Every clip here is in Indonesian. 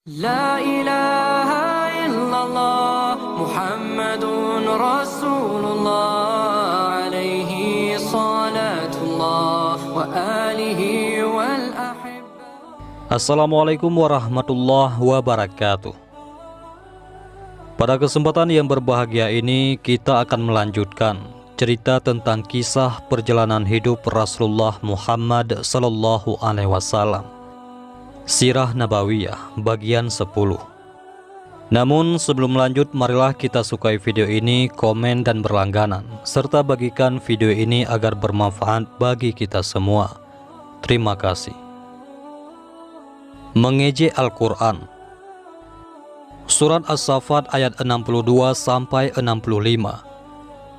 La ilaha illallah Muhammadun Rasulullah alaihi salatullah wa alihi wal ahibba. Assalamualaikum warahmatullahi wabarakatuh. Pada kesempatan yang berbahagia ini kita akan melanjutkan cerita tentang kisah perjalanan hidup Rasulullah Muhammad sallallahu alaihi wasallam. Sirah Nabawiyah bagian 10. Namun sebelum lanjut, marilah kita sukai video ini, komen dan berlangganan, serta bagikan video ini agar bermanfaat bagi kita semua. Terima kasih. Mengejek Al-Quran. Surat As-Saffat ayat 62-65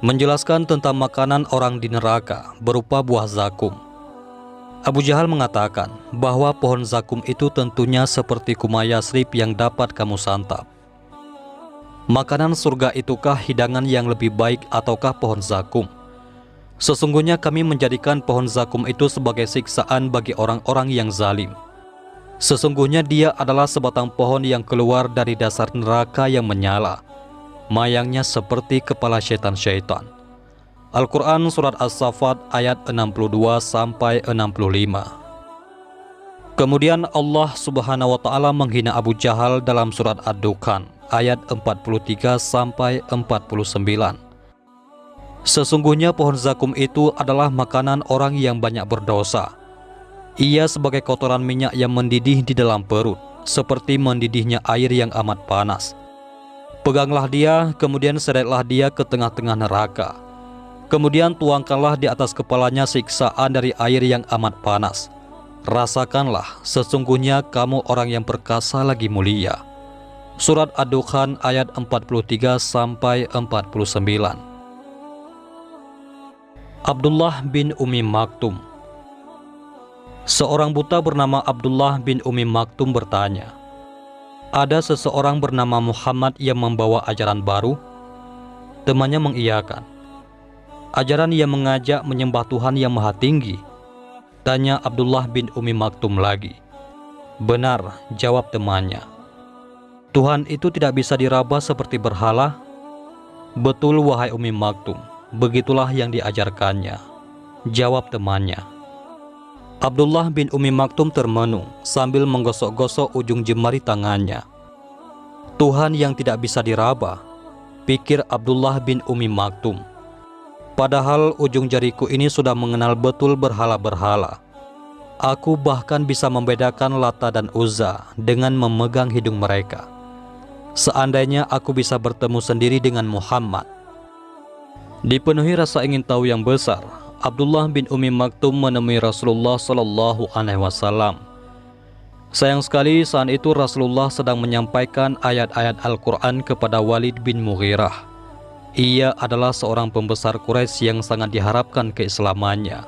menjelaskan tentang makanan orang di neraka berupa buah zakum. Abu Jahal mengatakan bahwa pohon zakum itu tentunya seperti kumaya Yasrib yang dapat kamu santap. Makanan surga itukah hidangan yang lebih baik ataukah pohon zakum? Sesungguhnya kami menjadikan pohon zakum itu sebagai siksaan bagi orang-orang yang zalim. Sesungguhnya dia adalah sebatang pohon yang keluar dari dasar neraka yang menyala. Mayangnya seperti kepala syaitan-syaitan. Al-Quran Surat As-Saffat ayat 62-65. Kemudian Allah Subhanahu wa Ta'ala menghina Abu Jahal dalam Surat Ad-Dukhan ayat 43-49. Sesungguhnya pohon zakum itu adalah makanan orang yang banyak berdosa. Ia sebagai kotoran minyak yang mendidih di dalam perut, seperti mendidihnya air yang amat panas. Peganglah dia, kemudian seretlah dia ke tengah-tengah neraka. Kemudian tuangkanlah di atas kepalanya siksaan dari air yang amat panas. Rasakanlah, sesungguhnya kamu orang yang perkasa lagi mulia. Surat Ad-Dukhan ayat 43-49. Abdullah bin Ummi Maktum. Seorang buta bernama Abdullah bin Ummi Maktum bertanya, "Ada seseorang bernama Muhammad yang membawa ajaran baru?" Temannya mengiyakan. "Ajaran yang mengajak menyembah Tuhan yang Maha Tinggi?" tanya Abdullah bin Ummi Maktum lagi. "Benar," jawab temannya. "Tuhan itu tidak bisa diraba seperti berhala?" "Betul wahai Ummi Maktum, begitulah yang diajarkannya," jawab temannya. Abdullah bin Ummi Maktum termenung sambil menggosok-gosok ujung jemari tangannya. "Tuhan yang tidak bisa diraba," pikir Abdullah bin Ummi Maktum. "Padahal ujung jariku ini sudah mengenal betul berhala-berhala. Aku bahkan bisa membedakan Lata dan Uzza dengan memegang hidung mereka. Seandainya aku bisa bertemu sendiri dengan Muhammad." Dipenuhi rasa ingin tahu yang besar, Abdullah bin Ummi Maktum menemui Rasulullah Shallallahu Alaihi Wasallam. Sayang sekali saat itu Rasulullah sedang menyampaikan ayat-ayat Al-Quran kepada Walid bin Mughirah. Ia adalah seorang pembesar Quraisy yang sangat diharapkan keislamannya.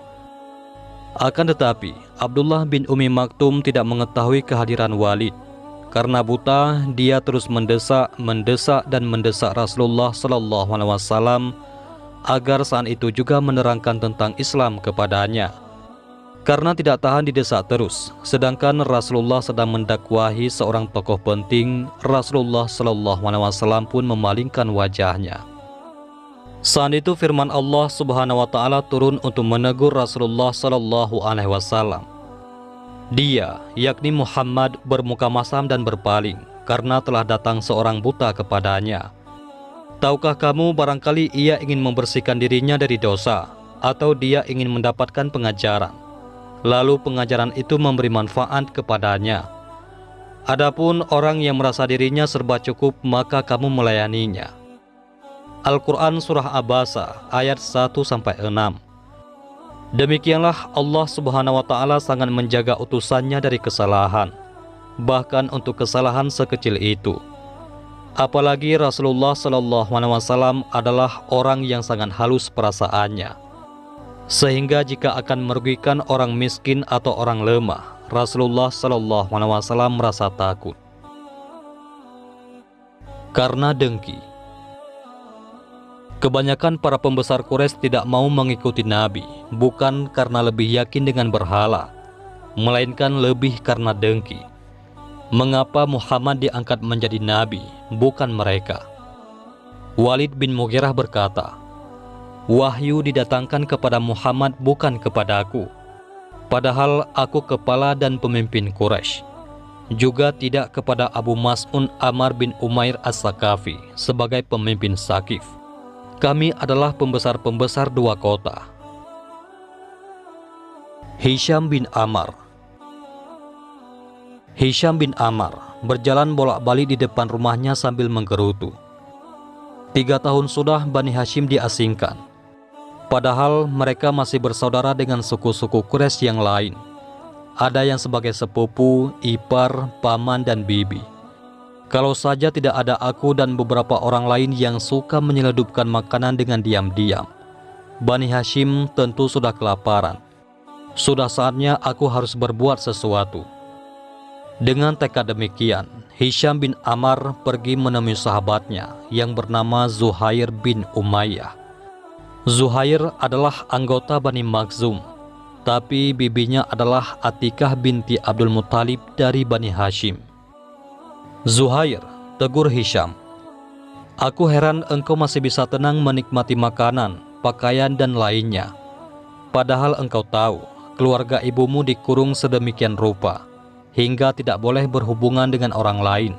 Akan tetapi, Abdullah bin Ummi Maktum tidak mengetahui kehadiran Walid. Karena buta, dia terus mendesak Rasulullah Sallallahu Alaihi Wasallam agar saat itu juga menerangkan tentang Islam kepadanya. Karena tidak tahan didesak terus, sedangkan Rasulullah sedang mendakwahi seorang tokoh penting, Rasulullah Sallallahu Alaihi Wasallam pun memalingkan wajahnya. Saat itu firman Allah Subhanahu wa Ta'ala turun untuk menegur Rasulullah Sallallahu Alaihi Wasallam. Dia, yakni Muhammad, bermuka masam dan berpaling karena telah datang seorang buta kepadanya. Tahukah kamu barangkali ia ingin membersihkan dirinya dari dosa, atau dia ingin mendapatkan pengajaran, lalu pengajaran itu memberi manfaat kepadanya. Adapun orang yang merasa dirinya serba cukup, maka kamu melayaninya. Al-Quran Surah Abasa ayat 1-6. Demikianlah Allah Subhanahu wa Ta'ala sangat menjaga utusannya dari kesalahan, bahkan untuk kesalahan sekecil itu. Apalagi Rasulullah Sallallahu Alaihi Wasallam adalah orang yang sangat halus perasaannya, sehingga jika akan merugikan orang miskin atau orang lemah, Rasulullah Sallallahu Alaihi Wasallam merasa takut. Karena dengki. Kebanyakan para pembesar Quraisy tidak mau mengikuti Nabi, bukan karena lebih yakin dengan berhala, melainkan lebih karena dengki. Mengapa Muhammad diangkat menjadi nabi, bukan mereka? Walid bin Mughirah berkata, wahyu didatangkan kepada Muhammad bukan kepadaku, padahal aku kepala dan pemimpin Quraisy. Juga tidak kepada Abu Mas'un Ammar bin Umair As-Sakafi sebagai pemimpin Sakif. Kami adalah pembesar-pembesar 2 kota. Hisham bin Ammar. Hisham bin Ammar berjalan bolak-balik di depan rumahnya sambil menggerutu. 3 tahun sudah Bani Hashim diasingkan, padahal mereka masih bersaudara dengan suku-suku Quraisy yang lain. Ada yang sebagai sepupu, ipar, paman, dan bibi. Kalau saja tidak ada aku dan beberapa orang lain yang suka menyeludupkan makanan dengan diam-diam, Bani Hashim tentu sudah kelaparan. Sudah saatnya aku harus berbuat sesuatu. Dengan tekad demikian, Hisham bin Ammar pergi menemui sahabatnya yang bernama Zuhair bin Umayyah. Zuhair adalah anggota Bani Makhzum, tapi bibinya adalah Atikah binti Abdul Muttalib dari Bani Hashim. Zuhair, tegur Hisham, aku heran engkau masih bisa tenang menikmati makanan, pakaian, dan lainnya. Padahal engkau tahu, keluarga ibumu dikurung sedemikian rupa, hingga tidak boleh berhubungan dengan orang lain,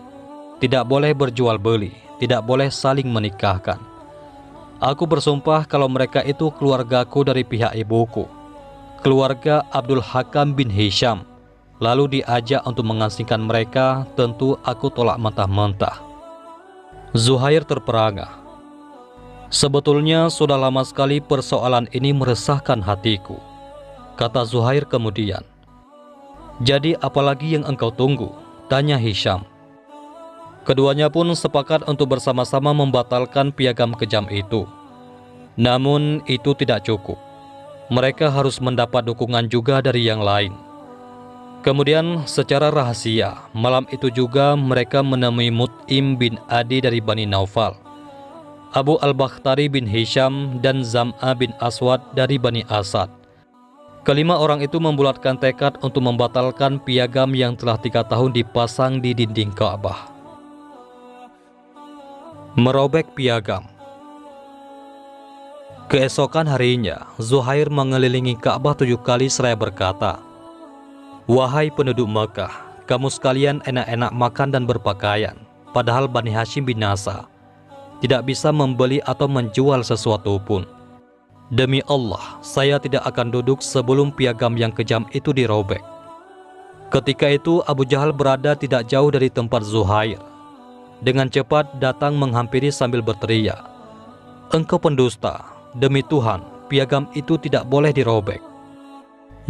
tidak boleh berjual beli, tidak boleh saling menikahkan. Aku bersumpah kalau mereka itu keluargaku dari pihak ibuku, keluarga Abdul Hakam bin Hisham, lalu diajak untuk mengasingkan mereka, tentu aku tolak mentah-mentah. Zuhair terperangah. Sebetulnya sudah lama sekali persoalan ini meresahkan hatiku, kata Zuhair kemudian. Jadi apalagi yang engkau tunggu? Tanya Hisham. Keduanya pun sepakat untuk bersama-sama membatalkan piagam kejam itu. Namun itu tidak cukup. Mereka harus mendapat dukungan juga dari yang lain. Kemudian secara rahasia, malam itu juga mereka menemui Mut'im bin Adi dari Bani Naufal, Abu al-Bakhtari bin Hisham, dan Zam'a bin Aswad dari Bani Asad. Kelima orang itu membulatkan tekad untuk membatalkan piagam yang telah 3 tahun dipasang di dinding Ka'bah. Merobek piagam. Keesokan harinya, Zuhair mengelilingi Ka'bah 7 kali seraya berkata, wahai penduduk Mekah, kamu sekalian enak-enak makan dan berpakaian, padahal Bani Hashim binasa, tidak bisa membeli atau menjual sesuatu pun. Demi Allah, saya tidak akan duduk sebelum piagam yang kejam itu dirobek. Ketika itu Abu Jahal berada tidak jauh dari tempat Zuhair. Dengan cepat datang menghampiri sambil berteriak, engkau pendusta, demi Tuhan, piagam itu tidak boleh dirobek.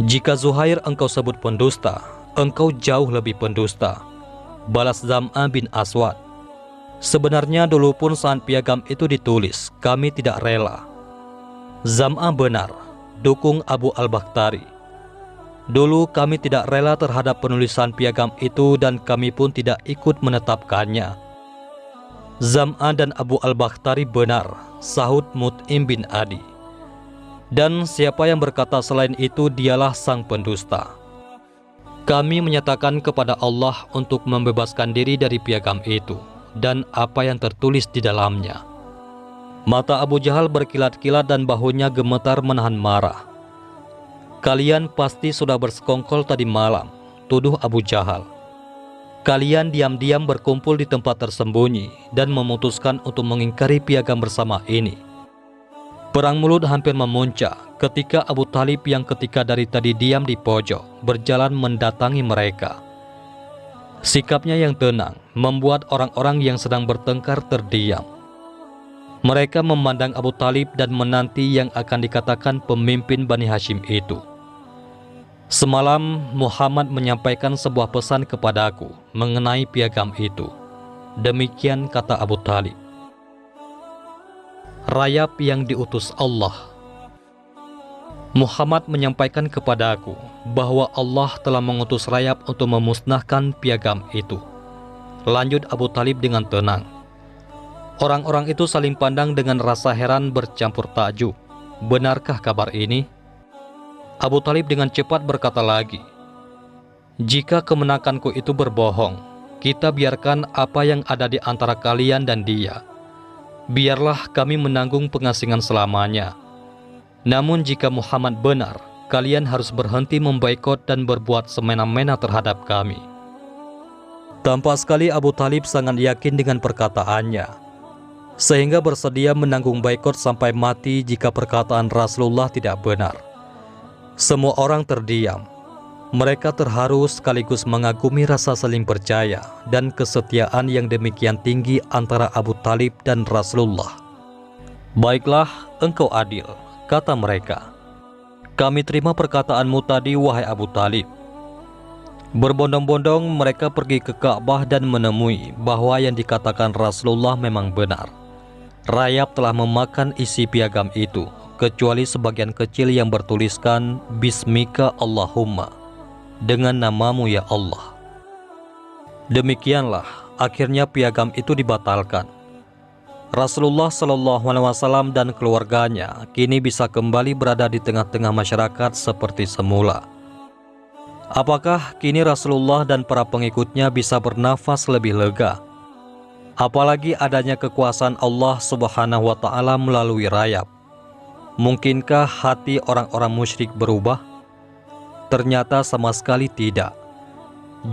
Jika Zuhair engkau sebut pendusta, engkau jauh lebih pendusta, balas Zam'a bin Aswad. Sebenarnya dulu pun saat piagam itu ditulis, kami tidak rela. Zam'a benar, dukung Abu al-Bakhtari. Dulu kami tidak rela terhadap penulisan piagam itu dan kami pun tidak ikut menetapkannya. Zam'a dan Abu al-Bakhtari benar, sahut Mut'im bin Adi. Dan siapa yang berkata selain itu dialah sang pendusta. Kami menyatakan kepada Allah untuk membebaskan diri dari piagam itu dan apa yang tertulis di dalamnya. Mata Abu Jahal berkilat-kilat dan bahunya gemetar menahan marah. Kalian pasti sudah bersekongkol tadi malam, tuduh Abu Jahal. Kalian diam-diam berkumpul di tempat tersembunyi dan memutuskan untuk mengingkari piagam bersama ini. Perang mulut hampir memuncak ketika Abu Talib yang ketika dari tadi diam di pojok berjalan mendatangi mereka. Sikapnya yang tenang membuat orang-orang yang sedang bertengkar terdiam. Mereka memandang Abu Talib dan menanti yang akan dikatakan pemimpin Bani Hashim itu. Semalam Muhammad menyampaikan sebuah pesan kepadaku mengenai piagam itu. Demikian kata Abu Talib. Rayap yang diutus Allah. Muhammad menyampaikan kepadaku bahwa Allah telah mengutus rayap untuk memusnahkan piagam itu. Lanjut Abu Talib dengan tenang. Orang-orang itu saling pandang dengan rasa heran bercampur takjub. Benarkah kabar ini? Abu Talib dengan cepat berkata lagi, jika kemenakanku itu berbohong, kita biarkan apa yang ada di antara kalian dan dia. Biarlah kami menanggung pengasingan selamanya. Namun jika Muhammad benar, kalian harus berhenti memboikot dan berbuat semena-mena terhadap kami." Tampak sekali Abu Talib sangat yakin dengan perkataannya, sehingga bersedia menanggung boikot sampai mati jika perkataan Rasulullah tidak benar. Semua orang terdiam. Mereka terharu sekaligus mengagumi rasa saling percaya dan kesetiaan yang demikian tinggi antara Abu Talib dan Rasulullah. "Baiklah, engkau adil," kata mereka. "Kami terima perkataanmu tadi, wahai Abu Talib." Berbondong-bondong mereka pergi ke Ka'bah dan menemui bahwa yang dikatakan Rasulullah memang benar. Rayap telah memakan isi piagam itu, kecuali sebagian kecil yang bertuliskan "Bismika Allahumma", dengan namamu ya Allah. Demikianlah akhirnya piagam itu dibatalkan. Rasulullah SAW dan keluarganya kini bisa kembali berada di tengah-tengah masyarakat seperti semula. Apakah kini Rasulullah dan para pengikutnya bisa bernafas lebih lega? Apalagi adanya kekuasaan Allah Subhanahu wa Ta'ala melalui rayap. Mungkinkah hati orang-orang musyrik berubah? Ternyata sama sekali tidak.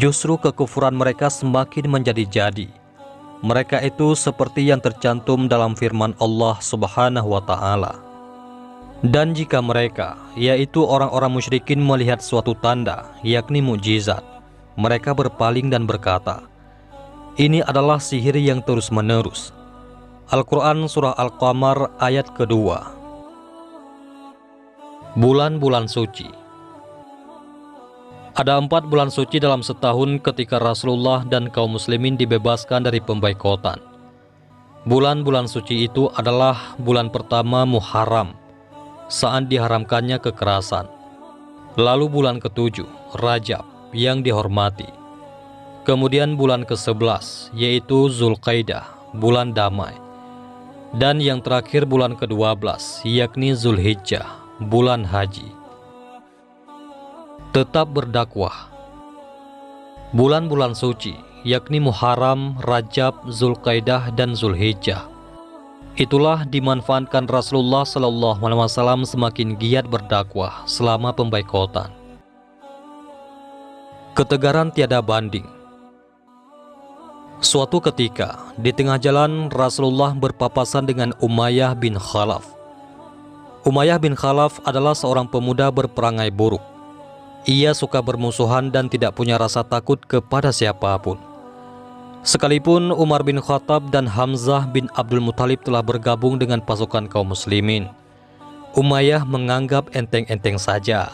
Justru kekufuran mereka semakin menjadi-jadi. Mereka itu seperti yang tercantum dalam firman Allah Subhanahu wa Ta'ala. "Dan jika mereka, yaitu orang-orang musyrikin, melihat suatu tanda, yakni mukjizat, mereka berpaling dan berkata, 'Ini adalah sihir yang terus-menerus.'" Al-Quran Surah Al-Qamar ayat kedua. Bulan-bulan suci. Ada 4 bulan suci dalam setahun ketika Rasulullah dan kaum muslimin dibebaskan dari pemboikotan. Bulan-bulan suci itu adalah bulan pertama Muharram, saat diharamkannya kekerasan. Lalu bulan ke-7, Rajab, yang dihormati. Kemudian bulan ke-11, yaitu Zulqaidah, bulan damai. Dan yang terakhir bulan ke-12, yakni Zulhijjah, bulan haji. Tetap berdakwah. Bulan-bulan suci, yakni Muharram, Rajab, Zulqaidah, dan Zulhijjah, itulah dimanfaatkan Rasulullah SAW semakin giat berdakwah selama pemboikotan. Ketegaran tiada banding. Suatu ketika, di tengah jalan Rasulullah berpapasan dengan Umayyah bin Khalaf. Umayyah bin Khalaf adalah seorang pemuda berperangai buruk. Ia suka bermusuhan dan tidak punya rasa takut kepada siapapun. Sekalipun Umar bin Khattab dan Hamzah bin Abdul Muthalib telah bergabung dengan pasukan kaum muslimin, Umayyah menganggap enteng-enteng saja.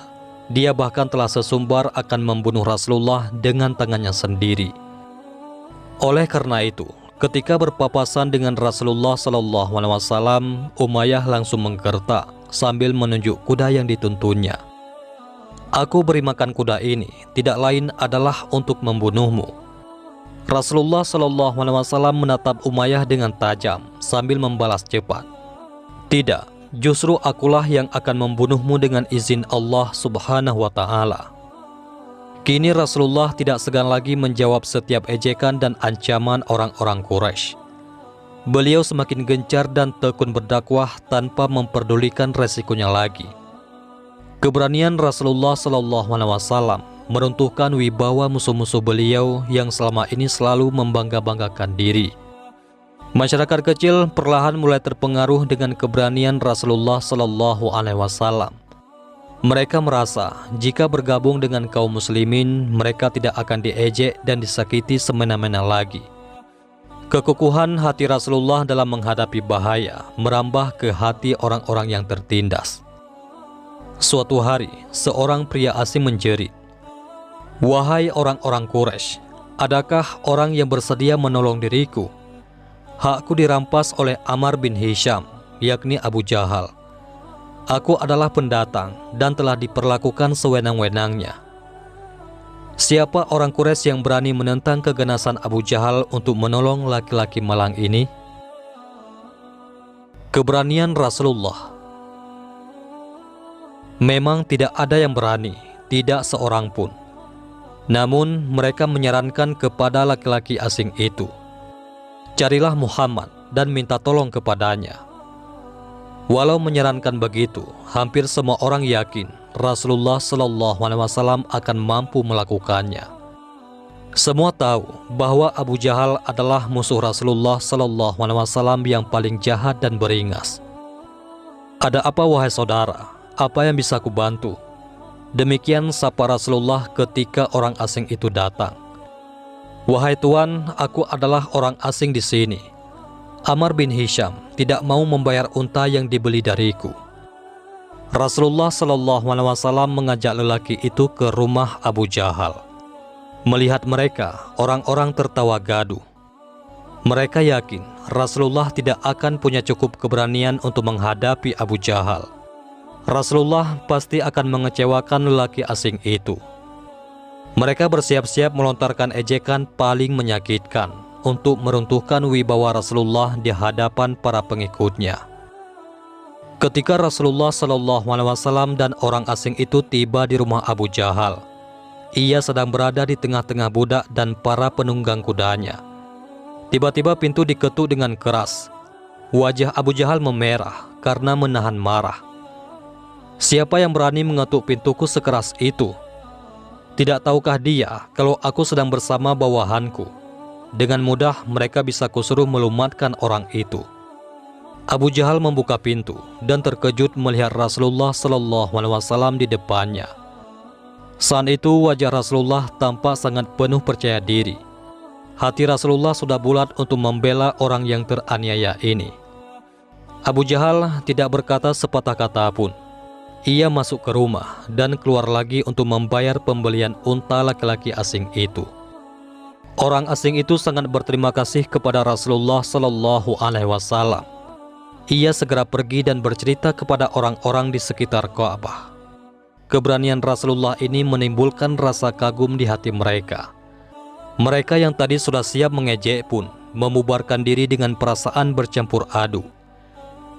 Dia bahkan telah sesumbar akan membunuh Rasulullah dengan tangannya sendiri. Oleh karena itu, ketika berpapasan dengan Rasulullah SAW, Umayyah langsung menggertak sambil menunjuk kuda yang dituntunnya. "Aku beri makan kuda ini tidak lain adalah untuk membunuhmu." Rasulullah SAW menatap Umayyah dengan tajam sambil membalas cepat, "Tidak, justru akulah yang akan membunuhmu dengan izin Allah Subhanahu wa Ta'ala." Kini Rasulullah tidak segan lagi menjawab setiap ejekan dan ancaman orang-orang Quraisy. Beliau semakin gencar dan tekun berdakwah tanpa memperdulikan resikonya lagi. Keberanian Rasulullah SAW meruntuhkan wibawa musuh-musuh beliau yang selama ini selalu membangga-banggakan diri. Masyarakat kecil perlahan mulai terpengaruh dengan keberanian Rasulullah SAW. Mereka merasa jika bergabung dengan kaum muslimin, mereka tidak akan diejek dan disakiti semena-mena lagi. Kekukuhan hati Rasulullah dalam menghadapi bahaya merambah ke hati orang-orang yang tertindas. Suatu hari, seorang pria asing menjerit, "Wahai orang-orang Quraisy, adakah orang yang bersedia menolong diriku? Hakku dirampas oleh Ammar bin Hisham, yakni Abu Jahal. Aku adalah pendatang dan telah diperlakukan sewenang-wenangnya. Siapa orang Quraisy yang berani menentang keganasan Abu Jahal untuk menolong laki-laki malang ini?" Keberanian Rasulullah. Memang tidak ada yang berani, tidak seorang pun. Namun mereka menyarankan kepada laki-laki asing itu, "Carilah Muhammad dan minta tolong kepadanya." Walau menyarankan begitu, hampir semua orang yakin Rasulullah SAW akan mampu melakukannya. Semua tahu bahwa Abu Jahal adalah musuh Rasulullah SAW yang paling jahat dan beringas. "Ada apa wahai saudara? Apa yang bisa kubantu?" Demikian sapa Rasulullah ketika orang asing itu datang. "Wahai Tuan, aku adalah orang asing di sini. Amr bin Hisham tidak mau membayar unta yang dibeli dariku." Rasulullah SAW mengajak lelaki itu ke rumah Abu Jahal. Melihat mereka, orang-orang tertawa gaduh. Mereka yakin Rasulullah tidak akan punya cukup keberanian untuk menghadapi Abu Jahal. Rasulullah pasti akan mengecewakan lelaki asing itu. Mereka bersiap-siap melontarkan ejekan paling menyakitkan untuk meruntuhkan wibawa Rasulullah di hadapan para pengikutnya. Ketika Rasulullah SAW dan orang asing itu tiba di rumah Abu Jahal, ia sedang berada di tengah-tengah budak dan para penunggang kudanya. Tiba-tiba pintu diketuk dengan keras. Wajah Abu Jahal memerah karena menahan marah. "Siapa yang berani mengetuk pintuku sekeras itu? Tidak tahukah dia kalau aku sedang bersama bawahanku? Dengan mudah mereka bisa kusuruh melumatkan orang itu." Abu Jahal membuka pintu dan terkejut melihat Rasulullah SAW di depannya. Saat itu wajah Rasulullah tampak sangat penuh percaya diri. Hati Rasulullah sudah bulat untuk membela orang yang teraniaya ini. Abu Jahal tidak berkata sepatah kata pun. Ia masuk ke rumah dan keluar lagi untuk membayar pembelian unta laki-laki asing itu. Orang asing itu sangat berterima kasih kepada Rasulullah SAW. Ia segera pergi dan bercerita kepada orang-orang di sekitar Ka'bah. Keberanian Rasulullah ini menimbulkan rasa kagum di hati mereka. Mereka yang tadi sudah siap mengejek pun membubarkan diri dengan perasaan bercampur aduk.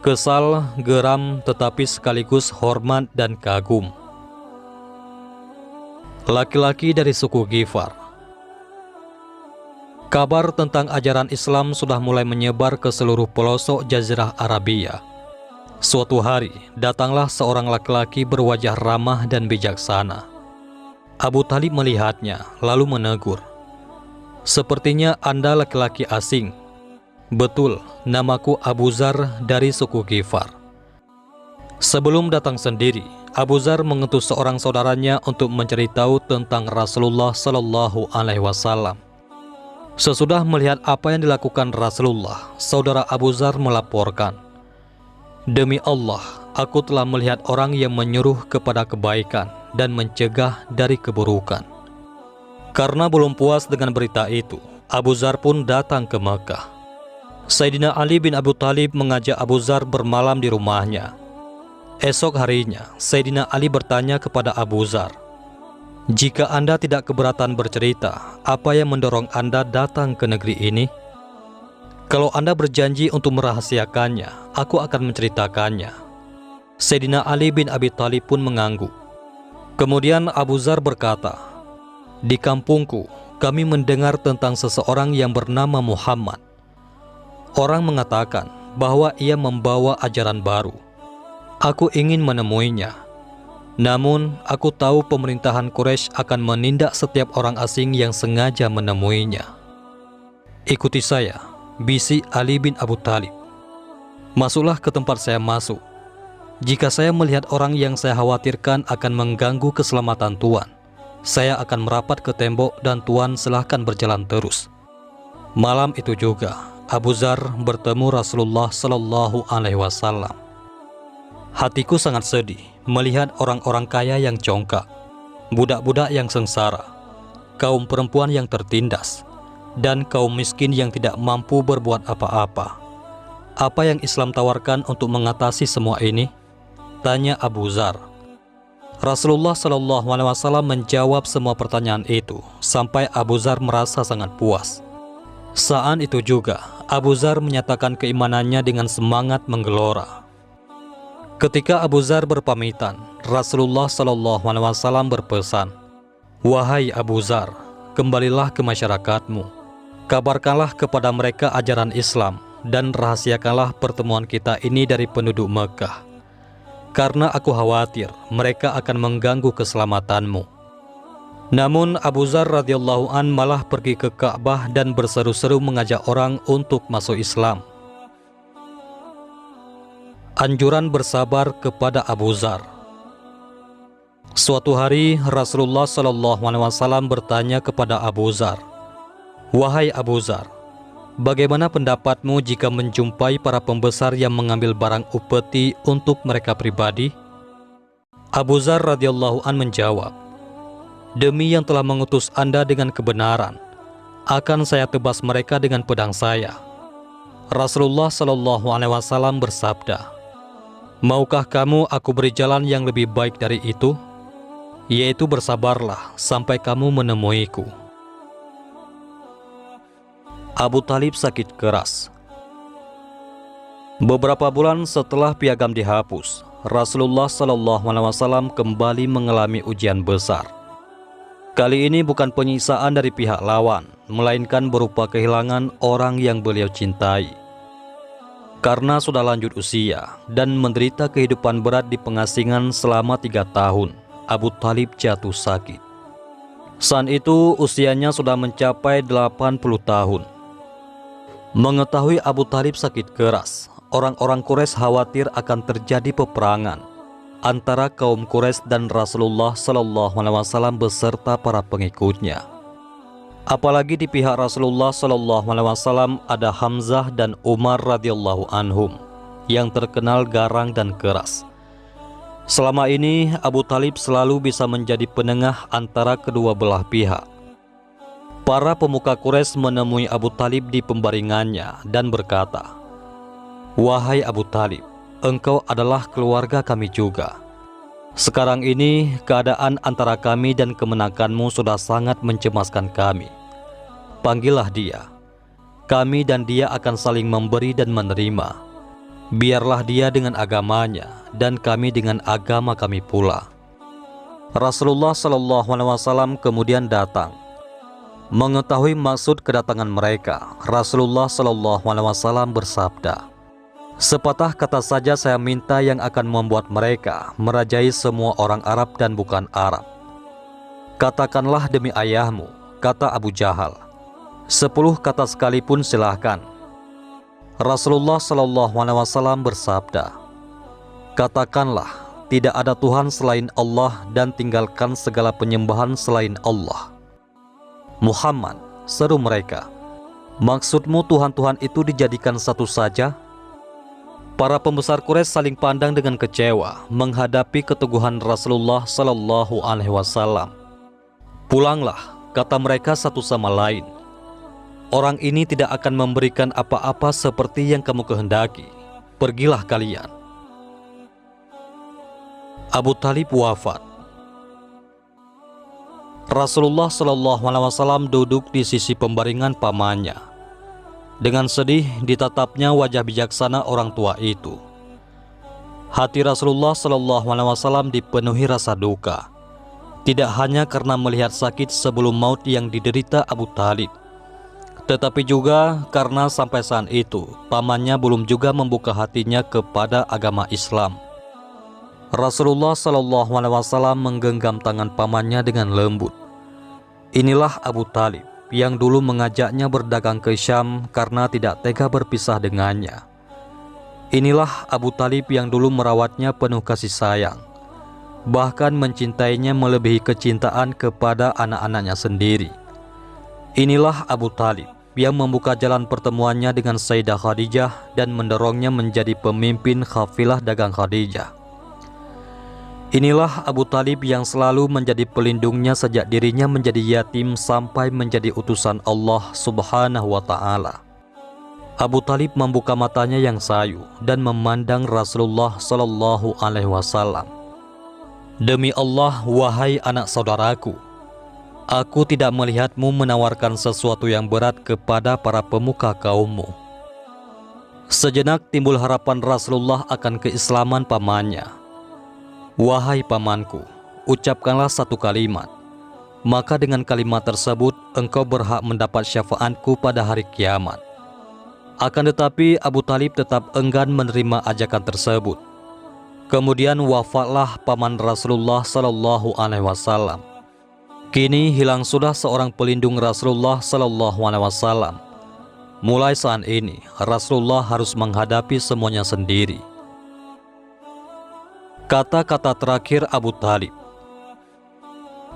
Kesal, geram, tetapi sekaligus hormat dan kagum. Laki-laki dari suku Ghifar. Kabar tentang ajaran Islam sudah mulai menyebar ke seluruh pelosok Jazirah Arabia. Suatu hari, datanglah seorang laki-laki berwajah ramah dan bijaksana. Abu Talib melihatnya, lalu menegur, "Sepertinya Anda laki-laki asing." "Betul, namaku Abu Zar dari suku Ghifar." Sebelum datang sendiri, Abu Zar mengutus seorang saudaranya untuk menceritahu tentang Rasulullah SAW. Sesudah melihat apa yang dilakukan Rasulullah, saudara Abu Zar melaporkan, "Demi Allah, aku telah melihat orang yang menyuruh kepada kebaikan dan mencegah dari keburukan." Karena belum puas dengan berita itu, Abu Zar pun datang ke Mekah. Sayyidina Ali bin Abi Thalib mengajak Abu Zar bermalam di rumahnya. Esok harinya, Sayyidina Ali bertanya kepada Abu Zar, "Jika Anda tidak keberatan bercerita, apa yang mendorong Anda datang ke negeri ini? Kalau Anda berjanji untuk merahasiakannya, aku akan menceritakannya." Sayyidina Ali bin Abi Thalib pun mengangguk. Kemudian Abu Zar berkata, "Di kampungku, kami mendengar tentang seseorang yang bernama Muhammad. Orang mengatakan bahwa ia membawa ajaran baru. Aku ingin menemuinya. Namun, aku tahu pemerintahan Quraisy akan menindak setiap orang asing yang sengaja menemuinya. Ikuti saya," bisik Ali bin Abu Thalib. "Masuklah ke tempat saya masuk. Jika saya melihat orang yang saya khawatirkan akan mengganggu keselamatan Tuan, saya akan merapat ke tembok dan Tuan silahkan berjalan terus." Malam itu juga, Abu Zar bertemu Rasulullah SAW. "Hatiku sangat sedih melihat orang-orang kaya yang congkak, budak-budak yang sengsara, kaum perempuan yang tertindas, dan kaum miskin yang tidak mampu berbuat apa-apa. Apa yang Islam tawarkan untuk mengatasi semua ini?" tanya Abu Zar. Rasulullah SAW menjawab semua pertanyaan itu sampai Abu Zar merasa sangat puas. Saat itu juga Abu Zar menyatakan keimanannya dengan semangat menggelora. Ketika Abu Zar berpamitan, Rasulullah SAW berpesan, Wahai Abu Zar, kembalilah ke masyarakatmu. Kabarkanlah kepada mereka ajaran Islam dan rahasiakanlah pertemuan kita ini dari penduduk Mekah. Karena aku khawatir mereka akan mengganggu keselamatanmu. Namun Abu Zar radhiyallahu an malah pergi ke Ka'bah dan berseru-seru mengajak orang untuk masuk Islam. Anjuran bersabar kepada Abu Zar. Suatu hari Rasulullah SAW bertanya kepada Abu Zar, "Wahai Abu Zar, bagaimana pendapatmu jika menjumpai para pembesar yang mengambil barang upeti untuk mereka pribadi?" Abu Zar radhiyallahu an menjawab, "Demi yang telah mengutus Anda dengan kebenaran, akan saya tebas mereka dengan pedang saya." Rasulullah SAW bersabda, "Maukah kamu aku beri jalan yang lebih baik dari itu? Yaitu bersabarlah sampai kamu menemuiku." Abu Talib sakit keras. Beberapa bulan setelah piagam dihapus, Rasulullah SAW kembali mengalami ujian besar. Kali ini bukan penyiksaan dari pihak lawan, melainkan berupa kehilangan orang yang beliau cintai. Karena sudah lanjut usia dan menderita kehidupan berat di pengasingan selama 3 tahun, Abu Talib jatuh sakit. Saat itu usianya sudah mencapai 80 tahun. Mengetahui Abu Talib sakit keras, orang-orang Quraisy khawatir akan terjadi peperangan antara kaum Quraisy dan Rasulullah SAW beserta para pengikutnya. Apalagi di pihak Rasulullah SAW ada Hamzah dan Umar radhiyallahu anhum yang terkenal garang dan keras. Selama ini Abu Talib selalu bisa menjadi penengah antara kedua belah pihak. Para pemuka Quraisy menemui Abu Talib di pembaringannya dan berkata, "Wahai Abu Talib, engkau adalah keluarga kami juga. Sekarang ini keadaan antara kami dan kemenakanmu sudah sangat mencemaskan kami. Panggillah dia. Kami dan dia akan saling memberi dan menerima. Biarlah dia dengan agamanya dan kami dengan agama kami pula." Rasulullah SAW kemudian datang. Mengetahui maksud kedatangan mereka, Rasulullah SAW bersabda, "Sepatah kata saja saya minta yang akan membuat mereka merajai semua orang Arab dan bukan Arab. Katakanlah demi ayahmu," kata Abu Jahal. "10 kata sekalipun silahkan." Rasulullah SAW bersabda, "Katakanlah tidak ada Tuhan selain Allah dan tinggalkan segala penyembahan selain Allah." "Muhammad," seru mereka, "maksudmu Tuhan-Tuhan itu dijadikan satu saja?" Para pembesar Quraisy saling pandang dengan kecewa menghadapi keteguhan Rasulullah SAW. "Pulanglah," kata mereka satu sama lain. "Orang ini tidak akan memberikan apa-apa seperti yang kamu kehendaki. Pergilah kalian." Abu Talib wafat. Rasulullah SAW duduk di sisi pembaringan pamannya. Dengan sedih ditatapnya wajah bijaksana orang tua itu. Hati Rasulullah SAW dipenuhi rasa duka, tidak hanya karena melihat sakit sebelum maut yang diderita Abu Talib, tetapi juga karena sampai saat itu pamannya belum juga membuka hatinya kepada agama Islam. Rasulullah SAW menggenggam tangan pamannya dengan lembut. Inilah Abu Talib yang dulu mengajaknya berdagang ke Syam karena tidak tega berpisah dengannya. Inilah Abu Talib yang dulu merawatnya penuh kasih sayang, bahkan mencintainya melebihi kecintaan kepada anak-anaknya sendiri. Inilah Abu Talib yang membuka jalan pertemuannya dengan Sayyidah Khadijah dan mendorongnya menjadi pemimpin kafilah dagang Khadijah. Inilah Abu Talib yang selalu menjadi pelindungnya sejak dirinya menjadi yatim sampai menjadi utusan Allah Subhanahu wa Ta'ala. Abu Talib membuka matanya yang sayu dan memandang Rasulullah Sallallahu Alaihi Wasallam. "Demi Allah, wahai anak saudaraku, aku tidak melihatmu menawarkan sesuatu yang berat kepada para pemuka kaummu." Sejenak timbul harapan Rasulullah akan keislaman pamannya. "Wahai pamanku, ucapkanlah satu kalimat. maka dengan kalimat tersebut engkau berhak mendapat syafaatku pada hari kiamat. Akan tetapi Abu Talib tetap enggan menerima ajakan tersebut. Kemudian wafatlah paman Rasulullah Sallallahu Alaihi Wasallam. Kini hilang sudah seorang pelindung Rasulullah Sallallahu Alaihi Wasallam. Mulai saat ini Rasulullah harus menghadapi semuanya sendiri. Kata-kata terakhir Abu Talib.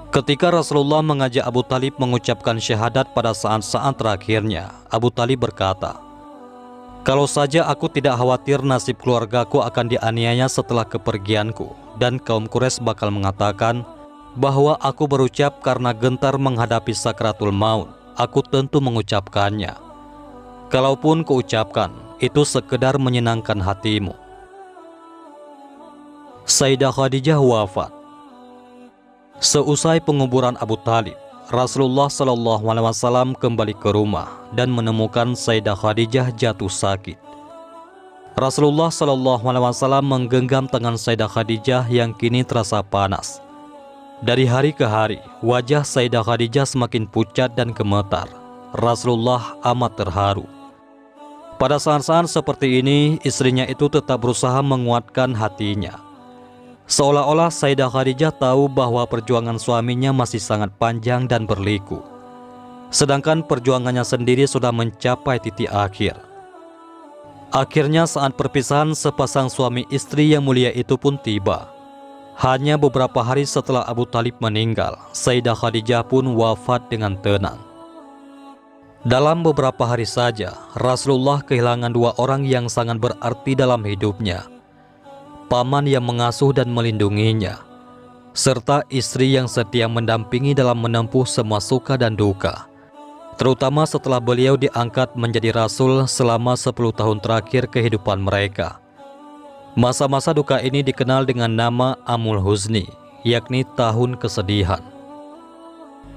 Ketika Rasulullah mengajak Abu Talib mengucapkan syahadat pada saat-saat terakhirnya, Abu Talib berkata, "Kalau saja aku tidak khawatir nasib keluargaku akan dianiaya setelah kepergianku, dan kaum Quraisy bakal mengatakan bahwa aku berucap karena gentar menghadapi sakratul maut, aku tentu mengucapkannya. Kalaupun kuucapkan, itu sekedar menyenangkan hatimu." Sayyidah Khadijah wafat. Seusai penguburan Abu Talib, Rasulullah Shallallahu Alaihi Wasallam kembali ke rumah dan menemukan Sayyidah Khadijah jatuh sakit. Rasulullah Shallallahu Alaihi Wasallam menggenggam tangan Sayyidah Khadijah yang kini terasa panas. Dari hari ke hari, wajah Sayyidah Khadijah semakin pucat dan gemetar. Rasulullah amat terharu. Pada saat-saat seperti ini, istrinya itu tetap berusaha menguatkan hatinya. Seolah-olah Sayyidah Khadijah tahu bahwa perjuangan suaminya masih sangat panjang dan berliku, sedangkan perjuangannya sendiri sudah mencapai titik akhir. Akhirnya saat perpisahan sepasang suami istri yang mulia itu pun tiba. Hanya beberapa hari setelah Abu Talib meninggal, Sayyidah Khadijah pun wafat dengan tenang. Dalam beberapa hari saja, Rasulullah kehilangan dua orang yang sangat berarti dalam hidupnya. Paman yang mengasuh dan melindunginya, serta istri yang setia mendampingi dalam menempuh semua suka dan duka, terutama setelah beliau diangkat menjadi Rasul selama 10 tahun terakhir kehidupan mereka. Masa-masa duka ini dikenal dengan nama Amul Huzni, yakni tahun kesedihan.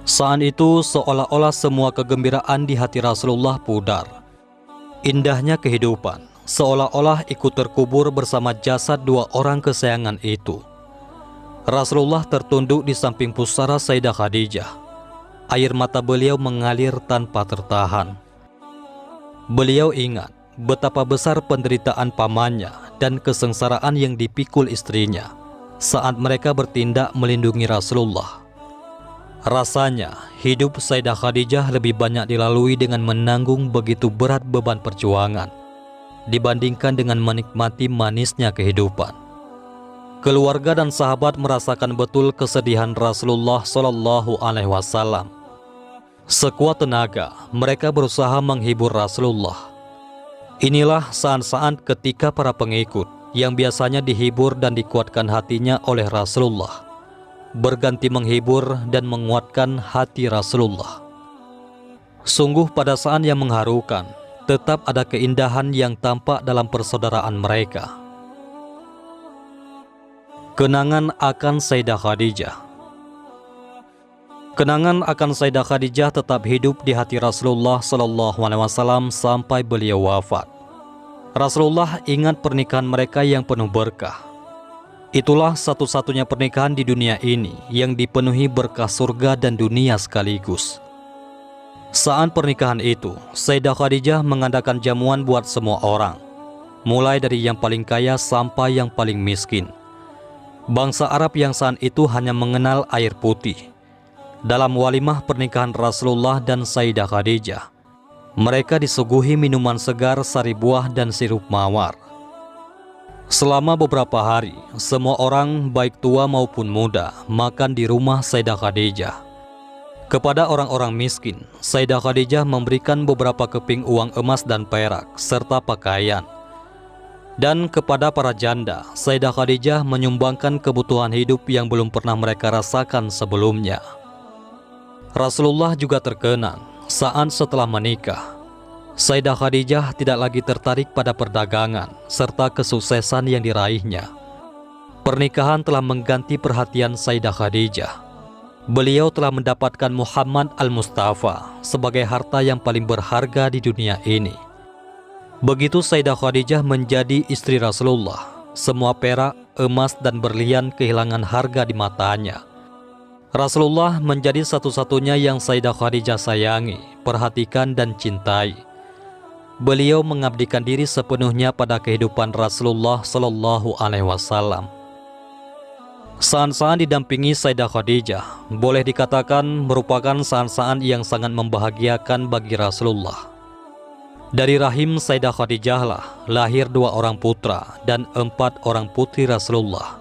Saat itu seolah-olah semua kegembiraan di hati Rasulullah pudar. Indahnya kehidupan seolah-olah ikut terkubur bersama jasad dua orang kesayangan itu. Rasulullah tertunduk di samping pusara Sayyidah Khadijah. Air mata beliau mengalir tanpa tertahan. Beliau ingat betapa besar penderitaan pamannya dan kesengsaraan yang dipikul istrinya saat mereka bertindak melindungi Rasulullah. Rasanya hidup Sayyidah Khadijah lebih banyak dilalui dengan menanggung begitu berat beban perjuangan dibandingkan dengan menikmati manisnya kehidupan. Keluarga dan sahabat merasakan betul kesedihan Rasulullah Shallallahu Alaihi Wasallam. Sekuat tenaga, mereka berusaha menghibur Rasulullah. Inilah saat-saat ketika para pengikut yang biasanya dihibur dan dikuatkan hatinya oleh Rasulullah berganti menghibur dan menguatkan hati Rasulullah. Sungguh pada saat yang mengharukan, tetap ada keindahan yang tampak dalam persaudaraan mereka. Kenangan akan Sayyidah Khadijah. Kenangan akan Sayyidah Khadijah tetap hidup di hati Rasulullah Sallallahu Alaihi Wasallam sampai beliau wafat. Rasulullah ingat pernikahan mereka yang penuh berkah. Itulah satu-satunya pernikahan di dunia ini yang dipenuhi berkah surga dan dunia sekaligus. Saat pernikahan itu, Sayyidah Khadijah mengadakan jamuan buat semua orang, mulai dari yang paling kaya sampai yang paling miskin. Bangsa Arab yang saat itu hanya mengenal air putih. Dalam walimah pernikahan Rasulullah dan Sayyidah Khadijah, mereka disuguhi minuman segar sari buah dan sirup mawar. Selama beberapa hari, semua orang baik tua maupun muda makan di rumah Sayyidah Khadijah. Kepada orang-orang miskin, Sayyidah Khadijah memberikan beberapa keping uang emas dan perak, serta pakaian. Dan kepada para janda, Sayyidah Khadijah menyumbangkan kebutuhan hidup yang belum pernah mereka rasakan sebelumnya. Rasulullah juga terkenang saat setelah menikah, Sayyidah Khadijah tidak lagi tertarik pada perdagangan, serta kesuksesan yang diraihnya. Pernikahan telah mengganti perhatian Sayyidah Khadijah. Beliau telah mendapatkan Muhammad Al-Mustafa sebagai harta yang paling berharga di dunia ini. Begitu Sayyidah Khadijah menjadi istri Rasulullah, semua perak, emas, dan berlian kehilangan harga di matanya. Rasulullah menjadi satu-satunya yang Sayyidah Khadijah sayangi, perhatikan dan cintai. Beliau mengabdikan diri sepenuhnya pada kehidupan Rasulullah Shallallahu Alaihi Wasallam. Saat-saat didampingi Sayyidah Khadijah boleh dikatakan merupakan saat-saat yang sangat membahagiakan bagi Rasulullah. Dari rahim Sayyidah Khadijah lah lahir 2 orang putra dan 4 orang putri Rasulullah,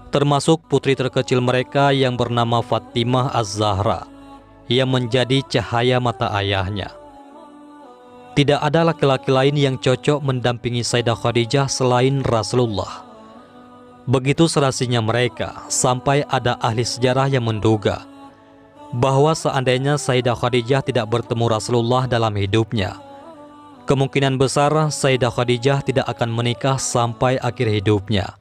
termasuk putri terkecil mereka yang bernama Fatimah Az-Zahra yang menjadi cahaya mata ayahnya. Tidak ada laki-laki lain yang cocok mendampingi Sayyidah Khadijah selain Rasulullah. Begitu serasinya mereka sampai ada ahli sejarah yang menduga bahwa seandainya Sayyidah Khadijah tidak bertemu Rasulullah dalam hidupnya, kemungkinan besar Sayyidah Khadijah tidak akan menikah sampai akhir hidupnya.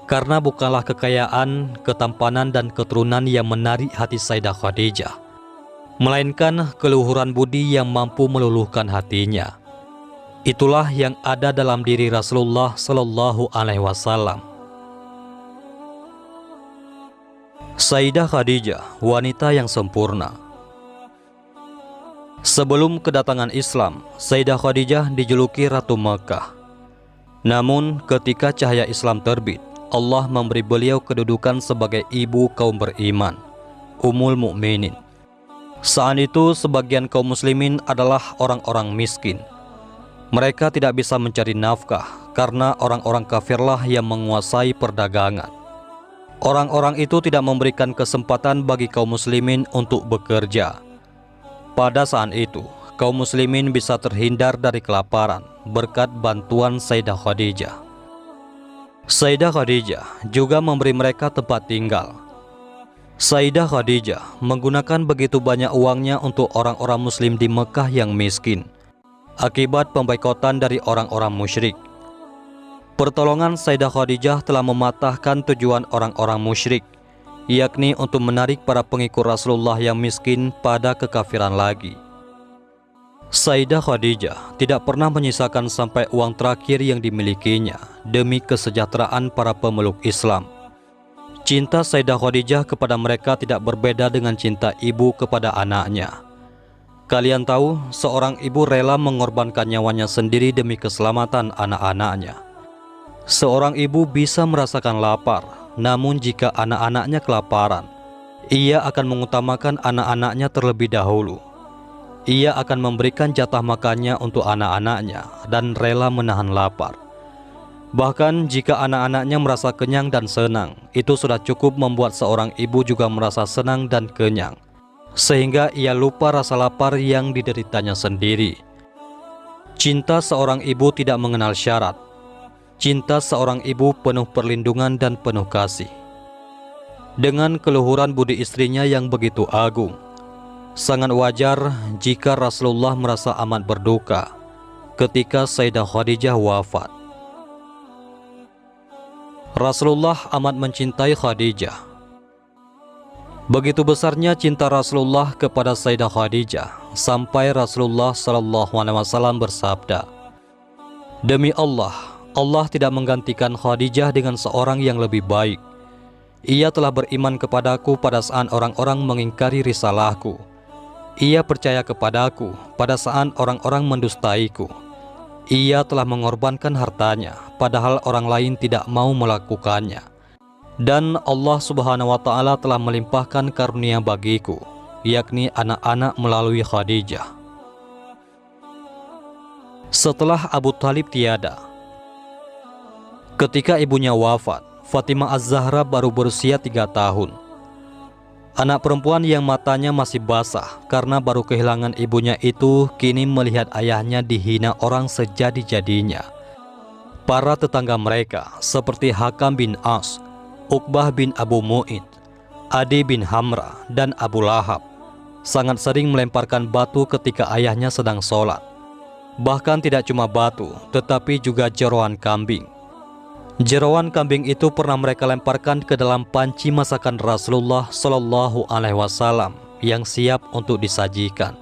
Karena bukanlah kekayaan, ketampanan dan keturunan yang menarik hati Sayyidah Khadijah, melainkan keluhuran budi yang mampu meluluhkan hatinya. Itulah yang ada dalam diri Rasulullah Shallallahu Alaihi Wasallam. Sayyidah Khadijah, wanita yang sempurna. Sebelum kedatangan Islam, Sayyidah Khadijah dijuluki Ratu Mekah. Namun ketika cahaya Islam terbit, Allah memberi beliau kedudukan sebagai ibu kaum beriman, Ummul Mukminin. Saat itu sebagian kaum muslimin adalah orang-orang miskin. Mereka tidak bisa mencari nafkah karena orang-orang kafirlah yang menguasai perdagangan. Orang-orang itu tidak memberikan kesempatan bagi kaum muslimin untuk bekerja. Pada saat itu, kaum muslimin bisa terhindar dari kelaparan berkat bantuan Sayyidah Khadijah. Sayyidah Khadijah juga memberi mereka tempat tinggal. Sayyidah Khadijah menggunakan begitu banyak uangnya untuk orang-orang muslim di Mekah yang miskin akibat pemboikotan dari orang-orang musyrik. Pertolongan Sayyidah Khadijah telah mematahkan tujuan orang-orang musyrik, yakni untuk menarik para pengikut Rasulullah yang miskin pada kekafiran lagi. Sayyidah Khadijah tidak pernah menyisakan sampai uang terakhir yang dimilikinya demi kesejahteraan para pemeluk Islam. Cinta Sayyidah Khadijah kepada mereka tidak berbeda dengan cinta ibu kepada anaknya. Kalian tahu, seorang ibu rela mengorbankan nyawanya sendiri demi keselamatan anak-anaknya. Seorang ibu bisa merasakan lapar, namun jika anak-anaknya kelaparan, ia akan mengutamakan anak-anaknya terlebih dahulu. Ia akan memberikan jatah makannya untuk anak-anaknya dan rela menahan lapar. Bahkan jika anak-anaknya merasa kenyang dan senang, itu sudah cukup membuat seorang ibu juga merasa senang dan kenyang, sehingga ia lupa rasa lapar yang dideritanya sendiri. Cinta seorang ibu tidak mengenal syarat. Cinta seorang ibu penuh perlindungan dan penuh kasih. Dengan keluhuran budi istrinya yang begitu agung, sangat wajar jika Rasulullah merasa amat berduka ketika Sayyidah Khadijah wafat. Rasulullah amat mencintai Khadijah. Begitu besarnya cinta Rasulullah kepada Sayyidah Khadijah sampai Rasulullah SAW bersabda, "Demi Allah, Allah tidak menggantikan Khadijah dengan seorang yang lebih baik. Ia telah beriman kepadaku pada saat orang-orang mengingkari risalahku. Ia percaya kepadaku pada saat orang-orang mendustaiku. Ia telah mengorbankan hartanya, padahal orang lain tidak mau melakukannya. Dan Allah Subhanahu wa Ta'ala telah melimpahkan karunia bagiku, yakni anak-anak melalui Khadijah." Setelah Abu Thalib tiada, ketika ibunya wafat, Fatimah Az-Zahra baru berusia 3 tahun. Anak perempuan yang matanya masih basah karena baru kehilangan ibunya itu kini melihat ayahnya dihina orang sejadi-jadinya. Para tetangga mereka seperti Hakam bin As, Uqbah bin Abu Mu'id, Adi bin Hamra, dan Abu Lahab sangat sering melemparkan batu ketika ayahnya sedang sholat. Bahkan tidak cuma batu, tetapi juga jeroan kambing. Jeroan kambing itu pernah mereka lemparkan ke dalam panci masakan Rasulullah Shallallahu Alaihi Wasallam yang siap untuk disajikan.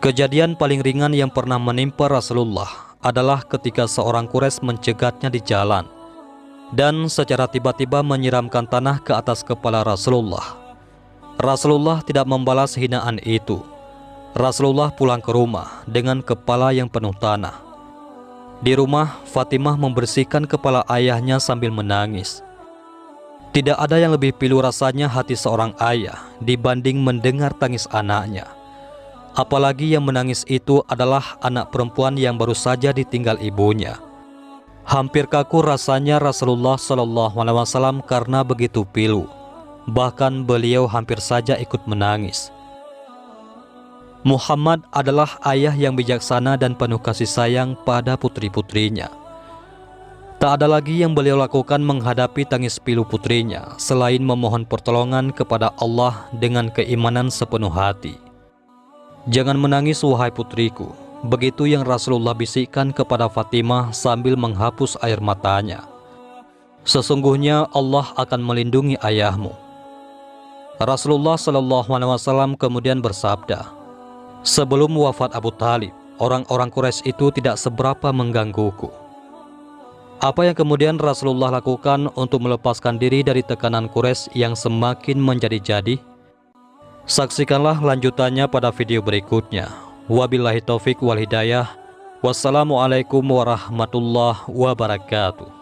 Kejadian paling ringan yang pernah menimpa Rasulullah adalah ketika seorang Quraisy mencegatnya di jalan. dan secara tiba-tiba menyiramkan tanah ke atas kepala Rasulullah. Rasulullah tidak membalas hinaan itu. Rasulullah pulang ke rumah dengan kepala yang penuh tanah. Di rumah, Fatimah membersihkan kepala ayahnya sambil menangis. Tidak ada yang lebih pilu rasanya hati seorang ayah dibanding mendengar tangis anaknya. Apalagi yang menangis itu adalah anak perempuan yang baru saja ditinggal ibunya. Hampir kaku rasanya Rasulullah SAW karena begitu pilu. Bahkan beliau hampir saja ikut menangis. Muhammad adalah ayah yang bijaksana dan penuh kasih sayang pada putri-putrinya. Tak ada lagi yang beliau lakukan menghadapi tangis pilu putrinya selain memohon pertolongan kepada Allah dengan keimanan sepenuh hati. "Jangan menangis wahai putriku," begitu yang Rasulullah bisikkan kepada Fatimah sambil menghapus air matanya. "Sesungguhnya Allah akan melindungi ayahmu." Rasulullah SAW kemudian bersabda, "Sebelum wafat Abu Thalib, orang-orang Quraisy itu tidak seberapa menggangguku." Apa yang kemudian Rasulullah lakukan untuk melepaskan diri dari tekanan Quraisy yang semakin menjadi-jadi? Saksikanlah lanjutannya pada video berikutnya. Wabillahi taufik wal hidayah. Wassalamualaikum warahmatullahi wabarakatuh.